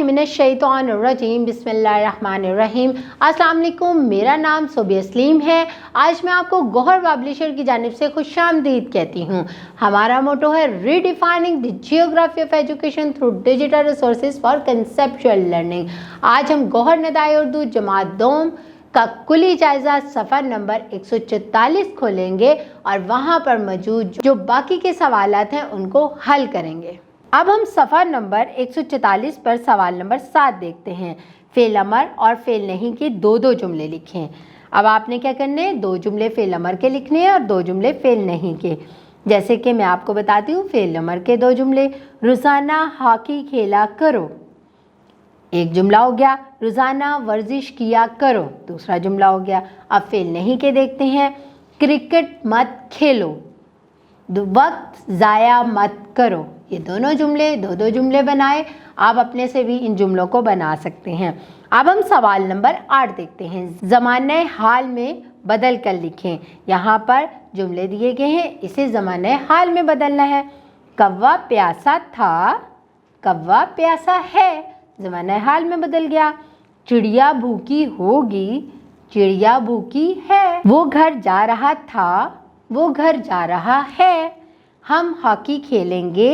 मिनश्शैतानिर्रजीम बिस्मिल्लाहिर्रहमानिर्रहीम। अस्सलाम वालेकुम, मेरा नाम सोबिया सलीम है। आज मैं आपको गौहर पब्लिशर की जानिब से खुशामदीद कहती हूँ। हमारा मोटो है redefining the geography of education through digital resources for conceptual learning. आज हम गौहर नदाए उर्दू जमात दोम का कुली जायजा सफ़र नंबर 144 खोलेंगे और वहाँ पर मौजूद जो बाकी के सवालात हैं उनको हल करेंगे। अब हम सफ़र नंबर 144 पर सवाल नंबर 7 देखते हैं। फ़ेल अमर और फ़ेल नहीं के दो जुमले लिखें। अब आपने क्या करने हैं, 2 जुमले फ़ेल अमर के लिखने हैं और 2 जुमले फ़ेल नहीं के। जैसे कि मैं आपको बताती हूँ, फ़ेल अमर के 2 जुमले, रोज़ाना हॉकी खेला करो, एक जुमला हो गया। रोज़ाना वर्जिश किया करो, दूसरा जुमला हो गया। अब फ़ेल नहीं के देखते हैं। क्रिकेट मत खेलो, वक्त ज़ाया मत करो। ये दोनों जुमले 2 जुमले बनाए। आप अपने से भी इन जुमलों को बना सकते हैं। अब हम सवाल नंबर 8 देखते हैं। ज़माने हाल में बदल कर लिखें। यहाँ पर जुमले दिए गए हैं, इसे ज़माने हाल में बदलना है। कौवा प्यासा था, कौवा प्यासा है, ज़माने हाल में बदल गया। चिड़िया भूखी होगी, चिड़िया भूखी है। वो घर जा रहा था, वो घर जा रहा है। हम हॉकी खेलेंगे,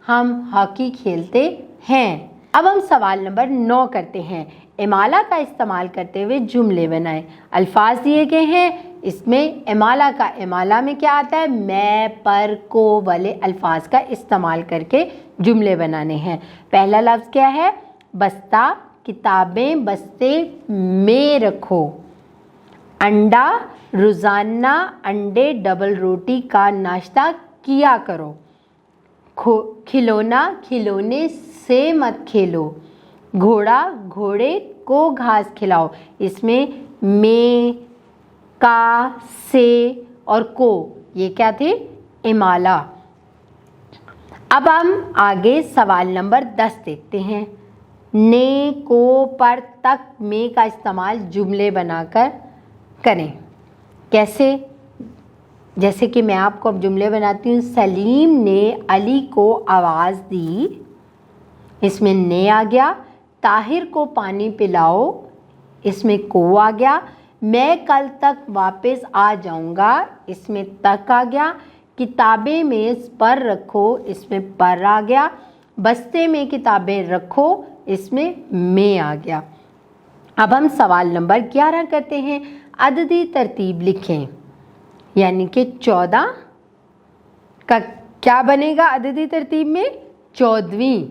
हम हॉकी खेलते हैं। अब हम सवाल नंबर 9 करते हैं। इमाला का इस्तेमाल करते हुए जुमले बनाएं। अल्फाज दिए गए हैं, इसमें इमाला का इमाला में क्या आता है, मैं, पर, को वाले अल्फाज का इस्तेमाल करके जुमले बनाने हैं। पहला लफ्ज़ क्या है, बस्ता, किताबें बस्ते में रखो। अंडा, रोज़ाना अंडे डबल रोटी का नाश्ता किया करो। खिलौना, खिलौने से मत खेलो। घोड़ा, घोड़े को घास खिलाओ। इसमें में, का, से और को ये क्या थे, इमाला। अब हम आगे सवाल नंबर 10 देखते हैं। ने, को, पर, तक, में का इस्तेमाल जुमले बनाकर करें। कैसे, जैसे कि मैं आपको अब जुमले बनाती हूँ। सलीम ने अली को आवाज़ दी, इसमें ने आ गया। ताहिर को पानी पिलाओ, इसमें को आ गया। मैं कल तक वापस आ जाऊँगा, इसमें तक आ गया। किताबें मेज़ पर रखो, इसमें पर आ गया। बस्ते में किताबें रखो, इसमें में आ गया। अब हम सवाल नंबर 11 करते हैं। अददी तरतीब लिखें, यानी कि 14 का क्या बनेगा अददी तरतीब में, 14वीं,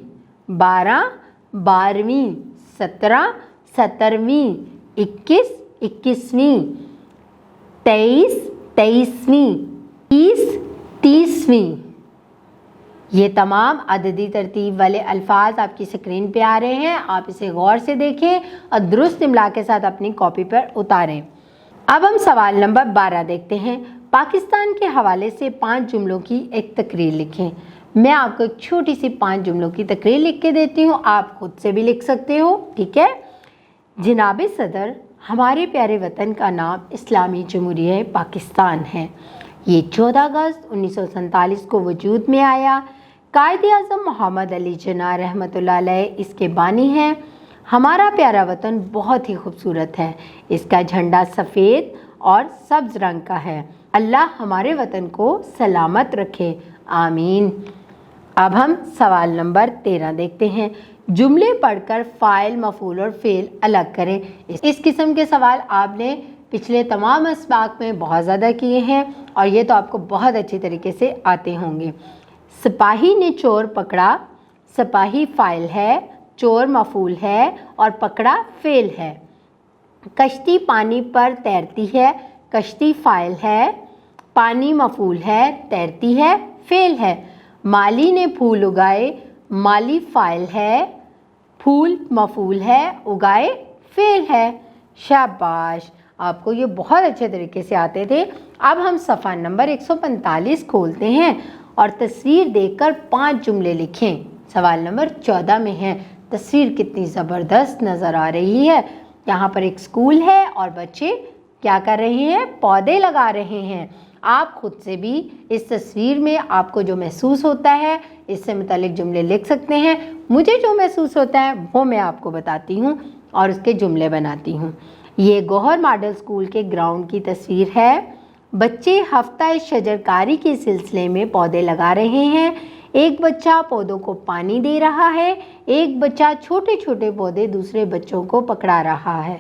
12 12वीं, 17 17वीं, 21 21वीं, 23 23वीं, 30 30वीं। ये तमाम अददी तरतीब वाले अल्फाज आपकी स्क्रीन पे आ रहे हैं। आप इसे गौर से देखें और दुरुस्त इमला के साथ अपनी कॉपी पर उतारें। अब हम सवाल नंबर 12 देखते हैं। पाकिस्तान के हवाले से 5 जुमलों की एक तकरीर लिखें। मैं आपको एक छोटी सी 5 जुमलों की तकरीर लिख के देती हूँ, आप खुद से भी लिख सकते हो, ठीक है। जनाब सदर, हमारे प्यारे वतन का नाम इस्लामी जमहूरिया पाकिस्तान है। ये 14 अगस्त 1947 को वजूद में आया। कायद-ए-आज़म मोहम्मद अली जिन्ना रहमतुल्लाह अलैह इसके बानी हैं। हमारा प्यारा वतन बहुत ही खूबसूरत है। इसका झंडा सफ़ेद और सब्ज़ रंग का है। अल्लाह हमारे वतन को सलामत रखे, आमीन। अब हम सवाल नंबर 13 देखते हैं। जुमले पढ़कर फ़ाइल, मफ़ूल और फ़ेल अलग करें। इस किस्म के सवाल आपने पिछले तमाम असबाक में बहुत ज़्यादा किए हैं और ये तो आपको बहुत अच्छी तरीके से आते होंगे। सिपाही ने चोर पकड़ा, सिपाही फ़ाइल है, चोर मफ़ूल है और पकड़ा फ़ेल है। कश्ती पानी पर तैरती है, कश्ती फ़ाइल है, पानी मफ़ूल है, तैरती है फ़ेल है। माली ने फूल उगाए, माली फ़ाइल है, फूल मफ़ूल है, उगाए फ़ेल है। शाबाश, आपको ये बहुत अच्छे तरीके से आते थे। अब हम सफ़ा नंबर 145 खोलते हैं और तस्वीर देखकर 5 जुमले लिखें। सवाल नंबर 14 में है। तस्वीर कितनी ज़बरदस्त नज़र आ रही है। यहाँ पर एक स्कूल है और बच्चे क्या कर रहे हैं, पौधे लगा रहे हैं। آپ خود سے بھی اس تصویر میں آپ کو جو محسوس ہوتا ہے اس سے متعلق جملے لکھ سکتے ہیں۔ مجھے جو محسوس ہوتا ہے وہ میں آپ کو بتاتی ہوں اور اس کے جملے بناتی ہوں۔ یہ گوہر ماڈل اسکول کے گراؤنڈ کی تصویر ہے۔ بچے ہفتہ شجرکاری کے سلسلے میں پودے لگا رہے ہیں۔ ایک بچہ پودوں کو پانی دے رہا ہے، ایک بچہ چھوٹے چھوٹے پودے دوسرے بچوں کو پکڑا رہا ہے۔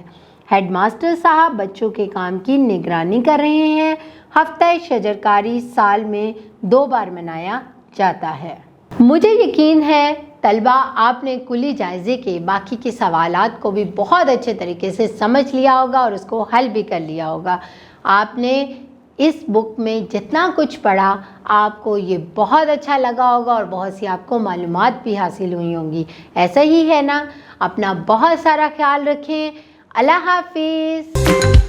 ہیڈ ماسٹر صاحب بچوں کے کام کی نگرانی کر رہے ہیں۔ ہفتہ شجرکاری سال میں 2 بار منایا جاتا ہے۔ مجھے یقین ہے طلبہ آپ نے کلی جائزے کے باقی کے سوالات کو بھی بہت اچھے طریقے سے سمجھ لیا ہوگا اور اس کو حل بھی کر لیا ہوگا۔ آپ نے اس بک میں جتنا کچھ پڑھا آپ کو یہ بہت اچھا لگا ہوگا اور بہت سی آپ کو معلومات بھی حاصل ہوئی ہوں گی۔ ایسا ہی ہے نا؟ اپنا بہت سارا خیال رکھیں۔ اللہ حافظ۔